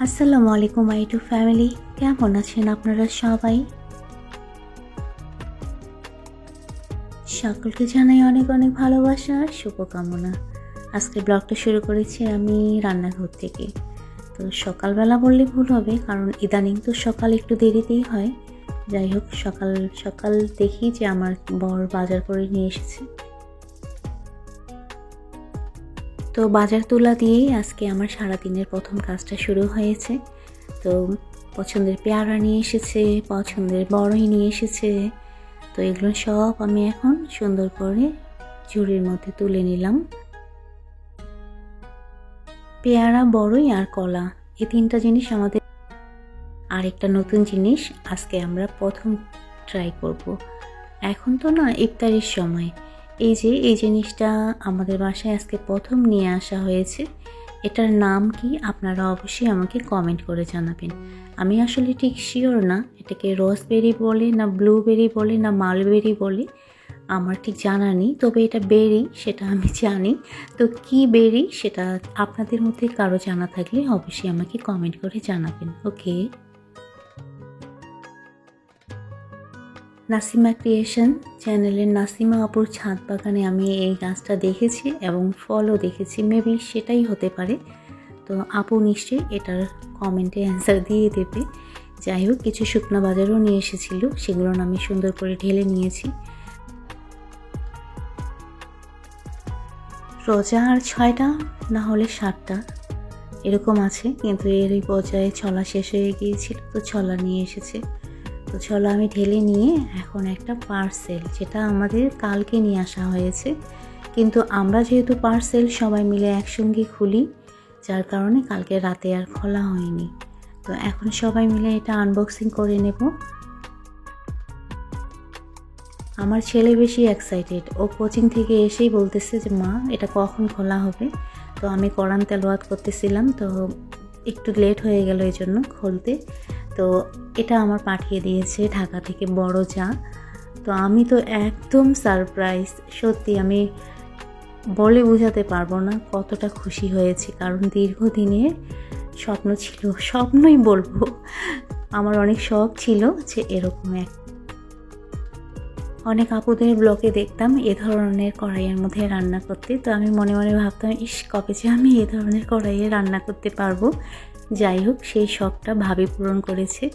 আসসালামু আলাইকুম আইটু ফ্যামিলি, কেমন আছেন আপনারা সবাই? সকলকে জানাই অনেক অনেক ভালোবাসা আর শুভকামনা। আজকে ব্লগটা শুরু করেছি আমি রান্নাঘর থেকে। তো সকালবেলা বললে ভুল হবে, কারণ ইদানিং তো সকাল একটু দেরিতেই হয়। যাই হোক, সকাল সকাল দেখি যে আমার বর বাজার করে নিয়ে এসেছে। তো বাজার তোলা দিয়েই আজকে আমার সারাদিনের প্রথম কাজটা শুরু হয়েছে। তো পছন্দের পেয়ারা নিয়ে এসেছে, পছন্দের বড়ই নিয়ে এসেছে। তো এগুলো সব আমি এখন সুন্দর করে ঝুড়ির মধ্যে তুলে নিলাম। পেয়ারা, বড়ই আর কলা, এই তিনটা জিনিস আমাদের। আর একটা নতুন জিনিস আজকে আমরা প্রথম ট্রাই করব। এখন তো না ইফতারের সময়, এই জিনিসটা আমাদের বাসায় আজকে প্রথম নিয়ে আসা হয়েছে। এটার নাম কি আপনারা অবশ্যই আমাকে কমেন্ট করে জানাবেন। আমি আসলে ঠিক শিওর না এটাকে রসবেরি বলে না ব্লুবেরি বলে না মালবেরি বলে, আমার ঠিক জানা নেই। তবে এটা বেরি সেটা আমি জানি। তো কি বেরি সেটা আপনাদের মধ্যে কারো জানা থাকলে অবশ্যই আমাকে কমেন্ট করে জানাবেন। ওকে। নাসিমা ক্রিয়েশন চ্যানেলের নাসিমা আপুর ছাদ বাগানে আমি এই গাছটা দেখেছি এবং ফলও দেখেছি, মেবি সেটাই হতে পারে। তো আপু নিশ্চয়ই এটার কমেন্টে অ্যান্সার দিয়ে দেবে। যাই হোক, কিছু শুকনো বাজারও নিয়ে এসেছিল, সেগুলো আমি সুন্দর করে ঢেলে নিয়েছি। রোজা আর 6টা না হলে 7টা এরকম আছে, কিন্তু এর ওই পর্যায়ে ছলা শেষ হয়ে গিয়েছিল, তো ছলা নিয়ে এসেছে। তো ছলা আমি ঢেলে নিয়ে এখন একটা পার্সেল, যেটা আমাদের কালকে নিয়ে আসা হয়েছে, কিন্তু আমরা যেহেতু পার্সেল সবাই মিলে একসঙ্গে খুলি, যার কারণে কালকে রাতে আর খোলা হয়নি। তো এখন সবাই মিলে এটা আনবক্সিং করে নেব। আমার ছেলে বেশি এক্সাইটেড, ও কোচিং থেকে এসেই বলতেছে যে মা এটা কখন খোলা হবে। তো আমি কোরআন তেলাওয়াত করতেছিলাম, তো একটু লেট হয়ে গেল এই জন্য খুলতে। তো এটা আমার পাঠিয়ে দিয়েছে ঢাকা থেকে বড় যা। তো আমি তো একদম সারপ্রাইজ, সত্যি আমি বলে বোঝাতে পারবো না কতটা খুশি হয়েছি, কারণ দীর্ঘদিনের স্বপ্ন ছিল, স্বপ্নই বলবো, আমার অনেক শখ ছিল যে এরকম অনেক আপুদের ব্লগে দেখতাম এ ধরনের কড়াইয়ের মধ্যে রান্না করতে। তো আমি মনে মনে ভাবতাম, ইস কবে যে আমি এ ধরনের কড়াইয়ে রান্না করতে পারবো। যাই হোক, সেই শখটা ভাবি পূরণ করেছে।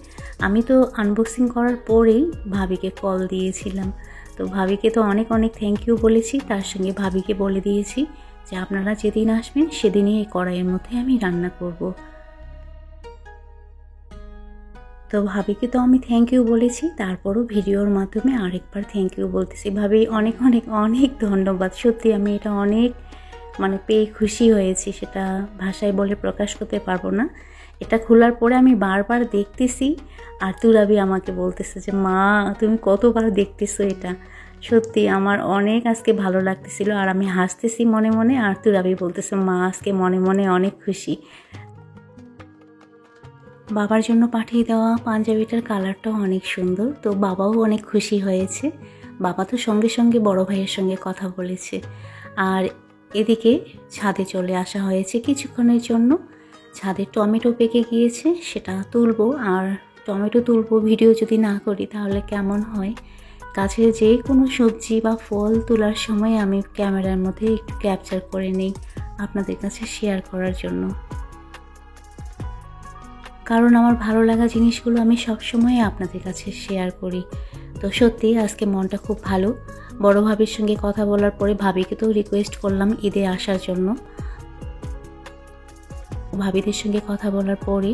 আমি তো আনবক্সিং করার পরেই ভাবিকে কল দিয়েছিলাম। তো ভাবিকে তো অনেক অনেক থ্যাংক ইউ বলেছি, তার সঙ্গে ভাবিকে বলে দিয়েছি যে আপনারা যেদিন আসবেন সেদিনই এই কড়াইয়ের মধ্যে আমি রান্না করব। তো ভাবিকে তো আমি থ্যাংক ইউ বলেছি, তারপরও ভিডিওর মাধ্যমে আরেকবার থ্যাংক ইউ বলতেছি। ভাবি অনেক অনেক অনেক ধন্যবাদ, সত্যি আমি এটা অনেক পেয়ে খুশি হয়েছি, সেটা ভাষায় বলে প্রকাশ করতে পারবো না। এটা খোলার পরে আমি বারবার দেখতেছি, আর তুরাবি আমাকে বলতেছে যে মা তুমি কতবার দেখতেছো এটা। সত্যি আমার অনেক আজকে ভালো লাগতেছিল, আর আমি হাসতেছি মনে মনে, আর তুরাবি বলতেছে মা আজকে মনে মনে অনেক খুশি। বাবার জন্য পাঠিয়ে দেওয়া পাঞ্জাবিটার কালারটাও অনেক সুন্দর, তো বাবাও অনেক খুশি হয়েছে। বাবা তো সঙ্গে সঙ্গে বড় ভাইয়ের সঙ্গে কথা বলেছে। আর এদিকে ছাদে চলে আসা হয়েছে কিছুক্ষণের জন্য। ছাদে টমেটো পেকে গিয়েছে, সেটা তুলবো। আর টমেটো তুলবো ভিডিও যদি না করি তাহলে কেমন হয়। গাছের যে কোনো সবজি বা ফল তোলার সময় আমি ক্যামেরার মধ্যে একটু ক্যাপচার করে নিই আপনাদের কাছে শেয়ার করার জন্য, কারণ আমার ভালো লাগা জিনিসগুলো আমি সবসময় আপনাদের কাছে শেয়ার করি। তো সত্যি আজকে মনটা খুব ভালো। বড় ভাবির সঙ্গে কথা বলার পরে ভাবিকে তো রিকোয়েস্ট করলাম ঈদে আসার জন্য। ভাবিদের সঙ্গে কথা বলার পরে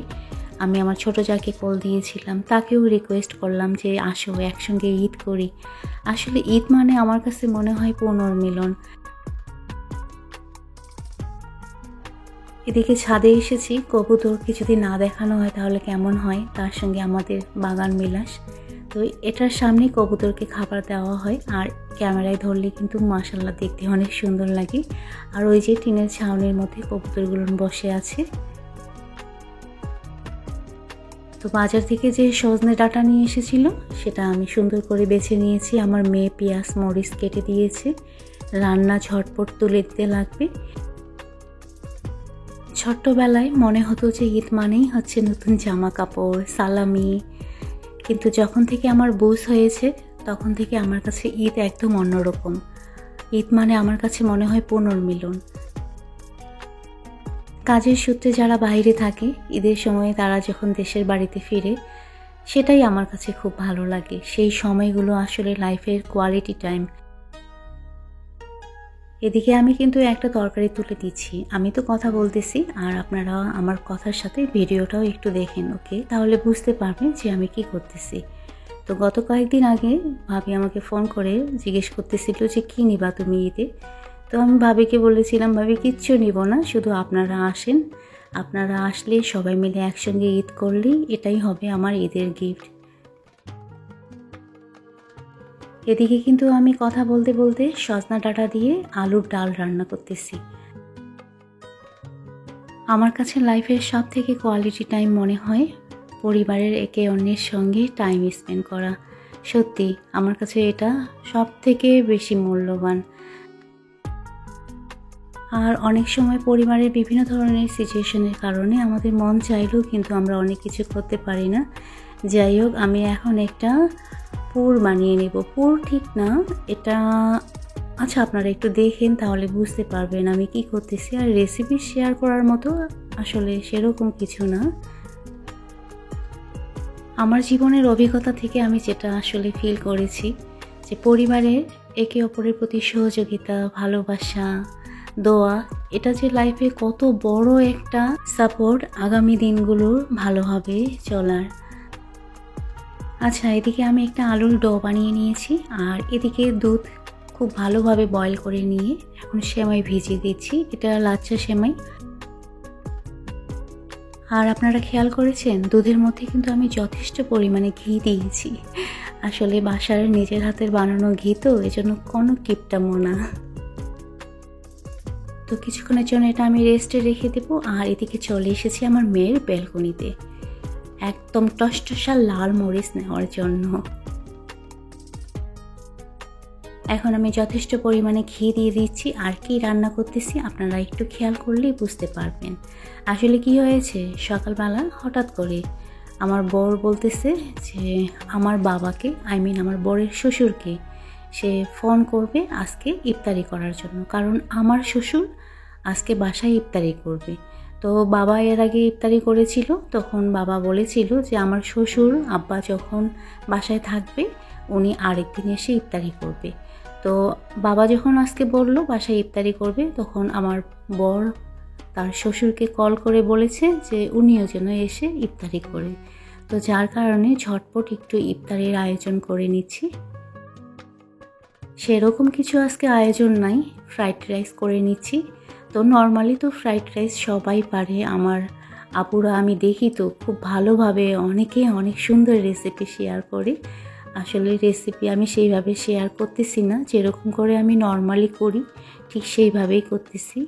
আমি আমার ছোট যাকে কল দিয়েছিলাম, তাকেও রিকোয়েস্ট করলাম যে আসো একসঙ্গে ঈদ করি। আসলে ঈদ মানে আমার কাছে মনে হয় পুনর্মিলন। এদিকে ছাদে এসেছি, কবুতরকে যদি না দেখানো হয় তাহলে কেমন হয়, তার সঙ্গে আমাদের বাগান বিলাস। তো এটার সামনে কবুতরকে খাবার দেওয়া হয়, আর ক্যামেরায় ধরলে কিন্তু মাশাআল্লাহ দেখতে অনেক সুন্দর লাগে। আর ওই যে টিনের ছাউনির মধ্যে কবুতরগুলো বসে আছে। তো বাজার থেকে যে সজনে ডাঁটা নিয়ে এসেছিল সেটা আমি সুন্দর করে বেছে নিয়েছি। আমার মেয়ে পেঁয়াজ মরিচ কেটে দিয়েছে, রান্না ঝটপট তুলে দিতে লাগবে। ছোট্টবেলায় মনে হতো যে ঈদ মানেই হচ্ছে নতুন জামা কাপড়, সালামি, কিন্তু যখন থেকে আমার বুঝ হয়েছে তখন থেকে আমার কাছে ঈদ একদম অন্যরকম। ঈদ মানে আমার কাছে মনে হয় পুনর্মিলন। কাজের সূত্রে যারা বাইরে থাকে ঈদের সময়ে তারা যখন দেশের বাড়িতে ফিরে, সেটাই আমার কাছে খুব ভালো লাগে। সেই সময়গুলো আসলে লাইফের কোয়ালিটি টাইম। এদিকে আমি কিন্তু একটা তরকারি তুলে দিচ্ছি, আমি তো কথা বলতেছি আর আপনারা আমার কথার সাথে ভিডিওটাও একটু দেখেন, ওকে? তাহলে বুঝতে পারবেন যে আমি কি করতেছি। তো গত কয়েকদিন আগে ভাবি আমাকে ফোন করে জিজ্ঞেস করতেছিল যে কী নিবা তুমি ঈদে। তো আমি ভাবিকে বলেছিলাম, ভাবি কিচ্ছু নিব না, শুধু আপনারা আসেন, আপনারা আসলে সবাই মিলে একসঙ্গে ঈদ করলেই এটাই হবে আমার ঈদের গিফট। এদিকে কিন্তু আমি কথা বলতে বলতে সজনা ডাঁটা দিয়ে আলুর ডাল রান্না করতেছি। আমার কাছে লাইফের সব থেকে কোয়ালিটি টাইম মনে হয় পরিবারের একে অন্যের সঙ্গে টাইম স্পেন্ড করা। সত্যি আমার কাছে এটা সব থেকে বেশি মূল্যবান। আর অনেক সময় পরিবারের বিভিন্ন ধরনের সিচুয়েশনের কারণে আমাদের মন চাইলেও কিন্তু আমরা অনেক কিছু করতে পারি না। যাই হোক, আমি এখন একটা পুর বানিয়ে নেব। পুর ঠিক না, এটা আচ্ছা আপনারা একটু দেখেন তাহলে বুঝতে পারবেন আমি কি করতেছি। আর রেসিপি শেয়ার করার মতো আসলে সেরকম কিছু না। আমার জীবনের অভিজ্ঞতা থেকে আমি যেটা আসলে ফিল করেছি যে পরিবারের একে অপরের প্রতি সহযোগিতা, ভালোবাসা, দোয়া, এটা যে লাইফে কত বড় একটা সাপোর্ট আগামী দিনগুলোর ভালোভাবে চলার। আচ্ছা, এদিকে আমি একটা আলুর ডো বানিয়ে নিয়েছি আর এদিকে দুধ খুব ভালোভাবে বয়েল করে নিয়ে এখন সেমাই ভিজিয়ে দিচ্ছি। এটা লাচ্ছা সেমাই। আর আপনারা খেয়াল করেছেন দুধের মধ্যে কিন্তু আমি যথেষ্ট পরিমাণে ঘি দিয়েছি। আসলে বাসার নিজের হাতের বানানো ঘি তো, এজন্য কোনো কিপটামো না। তো কিছুক্ষণের জন্য এটা আমি রেস্টে রেখে দেবো। আর এদিকে চলে এসেছি আমার মেয়ের ব্যালকনিতে একদম টসটসা লাল মরিচ নেওয়ার জন্য। এখন আমি যথেষ্ট পরিমাণে ঘি দিয়ে দিচ্ছি। আর কি রান্না করতেছি আপনারা একটু খেয়াল করলেই বুঝতে পারবেন। আসলে কি হয়েছে, সকালবেলা হঠাৎ করে আমার বর বলতেছে যে আমার বাবাকে, আমার বরের শ্বশুরকে সে ফোন করবে আজকে ইফতারি করার জন্য, কারণ আমার শ্বশুর আজকে বাসায় ইফতারি করবে। তো বাবা এর আগে ইফতারি করেছিল, তখন বাবা বলেছিল যে আমার শ্বশুর আব্বা যখন বাসায় থাকবে উনি আরেকদিন এসে ইফতারি করবে। তো বাবা যখন আজকে বলল বাসায় ইফতারি করবে, তখন আমার বর তার শ্বশুরকে কল করে বলেছে যে উনিও যেন এসে ইফতারি করে। তো যার কারণে ঝটপট একটু ইফতারির আয়োজন করে নিচ্ছি। সেরকম কিছু আজকে আয়োজন নাই, ফ্রাইড রাইস করে নিচ্ছি। তো নর্মালি তো ফ্রাইড রাইস সবাই পারে, আমার আপুরা আমি দেখি তো খুব ভালোভাবে অনেকে অনেক সুন্দর রেসিপি শেয়ার করে। আসলে রেসিপি আমি সেইভাবে শেয়ার করতেছি না, যেরকম করে আমি নর্মালি করি ঠিক সেইভাবেই করতেছি।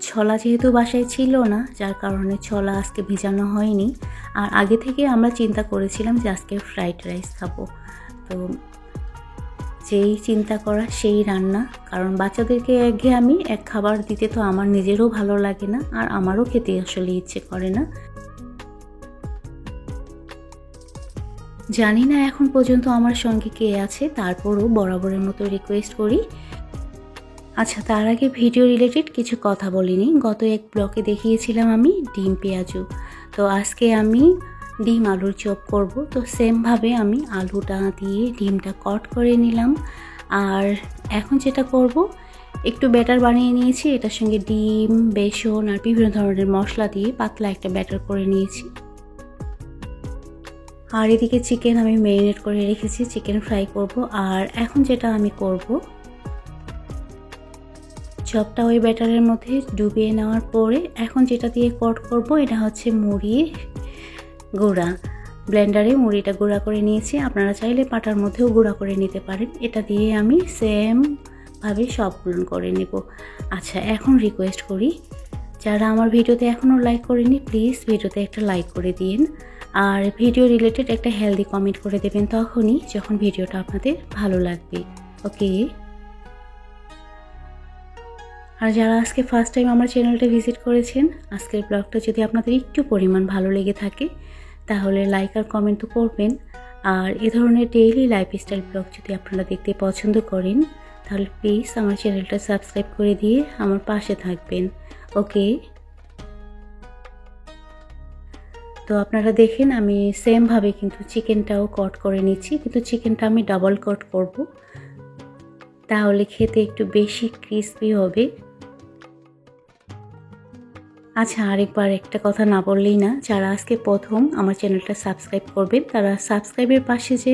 ছোলা যেহেতু বাসায় ছিল না, যার কারণে ছোলা আজকে ভেজানো হয়নি। আর আগে থেকে আমরা চিন্তা করেছিলাম যে আজকে ফ্রাইড রাইস খাবো। তো যেই চিন্তা করা সেই রান্না, কারণ বাচ্চাদেরকে একঘেয়েমি এক খাবার দিতে তো আমার নিজেরও ভালো লাগে না, আর আমারও খেতে আসলে ইচ্ছে করে না। জানি না এখন পর্যন্ত আমার সঙ্গে কে আছে, তারপরও বরাবরের মতো রিকোয়েস্ট করি। আচ্ছা, তার আগে ভিডিও রিলেটেড কিছু কথা বলিনি। গত এক ব্লগে দেখিয়েছিলাম আমি ডিম পেঁয়াজু, তো আজকে আমি ডিম আলুর চপ করব। তো সেমভাবে আমি আলুটা দিয়ে ডিমটা কট করে নিলাম। আর এখন যেটা করব, একটু ব্যাটার বানিয়ে নিয়েছি, এটার সঙ্গে ডিম, বেসন আর বিভিন্ন ধরনের মশলা দিয়ে পাতলা একটা ব্যাটার করে নিয়েছি। আর এদিকে চিকেন আমি ম্যারিনেট করে রেখেছি, চিকেন ফ্রাই করব। আর এখন যেটা আমি করব, চপটা ওই ব্যাটারের মধ্যে ডুবিয়ে নেওয়ার পরে এখন যেটা দিয়ে কট করব এটা হচ্ছে মুড়ির গুঁড়া। ব্লেন্ডারে মুড়িটা গুঁড়া করে নিয়েছি। আপনারা চাইলে পাটার মধ্যেও গুঁড়া করে নিতে পারেন। এটা দিয়ে আমি সেমভাবে সবগুলো করে নেব। আচ্ছা, এখন রিকোয়েস্ট করি, যারা আমার ভিডিওতে এখনও লাইক করেনি প্লিজ ভিডিওতে একটা লাইক করে দিন, আর ভিডিও রিলেটেড একটা হেলদি কমেন্ট করে দেবেন তখনই যখন ভিডিওটা আপনাদের ভালো লাগবে। ওকে। আর যারা আজকে ফার্স্ট টাইম আমার চ্যানেলটা ভিজিট করেছেন, আজকের ব্লগটা যদি আপনাদের একটু পরিমাণ ভালো লেগে থাকে তাহলে লাইক আর কমেন্ট তো করবেন। আর এ ধরনের ডেইলি লাইফস্টাইল ব্লগ যদি আপনারা দেখতে পছন্দ করেন তাহলে প্লিজ আমার চ্যানেলটা সাবস্ক্রাইব করে দিয়ে আমার পাশে থাকবেন। ওকে। তো আপনারা দেখেন আমি সেমভাবে কিন্তু চিকেনটাও কট করে নিচ্ছি, কিন্তু চিকেনটা আমি ডাবল কট করব, তাহলে খেতে একটু বেশি ক্রিস্পি হবে। আচ্ছা, আরেকবার একটা কথা না বললেই না, যারা আজকে প্রথম আমার চ্যানেলটা সাবস্ক্রাইব করবেন তারা সাবস্ক্রাইবের পাশে যে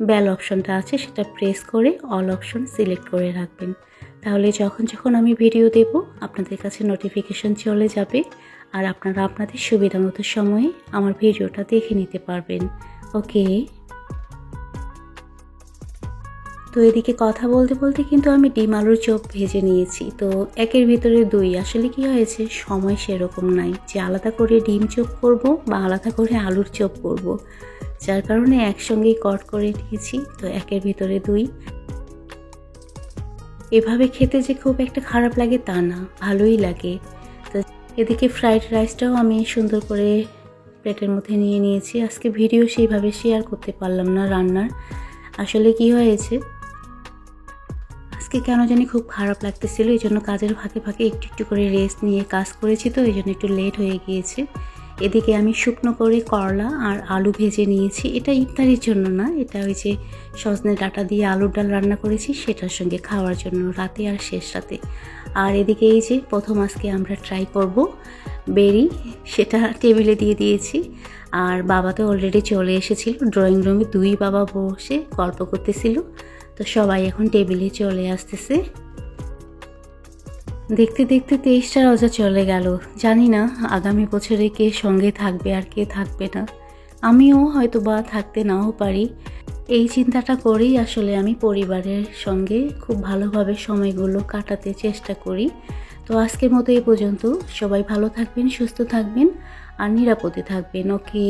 বেল অপশনটা আছে সেটা প্রেস করে অল অপশন সিলেক্ট করে রাখবেন, তাহলে যখন যখন আমি ভিডিও দেব আপনাদের কাছে নোটিফিকেশন চলে যাবে আর আপনারা আপনাদের সুবিধা মতো সময়ে আমার ভিডিওটা দেখে নিতে পারবেন। ওকে। তো এদিকে কথা বলতে বলতে কিন্তু আমি ডিম আলুর চপ ভেজে নিয়েছি। তো একের ভিতরে দুই, আসলে কি হয়েছে সময় সেরকম নাই যে আলাদা করে ডিম চপ করব বা আলাদা করে আলুর চপ করব, যার কারণে একসঙ্গেই কট করে নিয়েছি। তো একের ভিতরে দুই। এভাবে খেতে যে খুব একটা খারাপ লাগে তা না, ভালোই লাগে। তো এদিকে ফ্রাইড রাইসটাও আমি সুন্দর করে প্লেটের মধ্যে নিয়ে নিয়েছি। আজকে ভিডিও সেইভাবে শেয়ার করতে পারলাম না রান্নার, আসলে কি হয়েছে আজকে কেন জানি খুব খারাপ লাগতেছিল, এই জন্য কাজের ফাঁকে ফাঁকে একটু একটু করে রেস্ট নিয়ে কাজ করেছি, তো এই জন্য একটু লেট হয়ে গিয়েছে। এদিকে আমি শুকনো করে করলা আর আলু ভেজে নিয়েছি। এটা ইফতারির জন্য না, এটা ওই যে সজনে ডাঁটা দিয়ে আলুর ডাল রান্না করেছি সেটার সঙ্গে খাওয়ার জন্য রাতে আর শেষ রাতে। আর এদিকে এই যে প্রথম আজকে আমরা ট্রাই করব বেরি, সেটা টেবিলে দিয়ে দিয়েছি। আর বাবা তো অলরেডি চলে এসেছিল, ড্রয়িং রুমে দুই বাবা বসে গল্প করতেছিল। তো সবাই এখন টেবিলে চলে আসতেছে। দেখতে দেখতে 23টা রোজা চলে গেল। জানি না আগামী বছরে কে সঙ্গে থাকবে আর কে থাকবে না, আমিও হয়তো বা থাকতে নাও পারি। এই চিন্তাটা করেই আসলে আমি পরিবারের সঙ্গে খুব ভালোভাবে সময়গুলো কাটাতে চেষ্টা করি। তো আজকের মতো এই পর্যন্ত। সবাই ভালো থাকবেন, সুস্থ থাকবেন আর নিরাপদে থাকবেন। ওকে।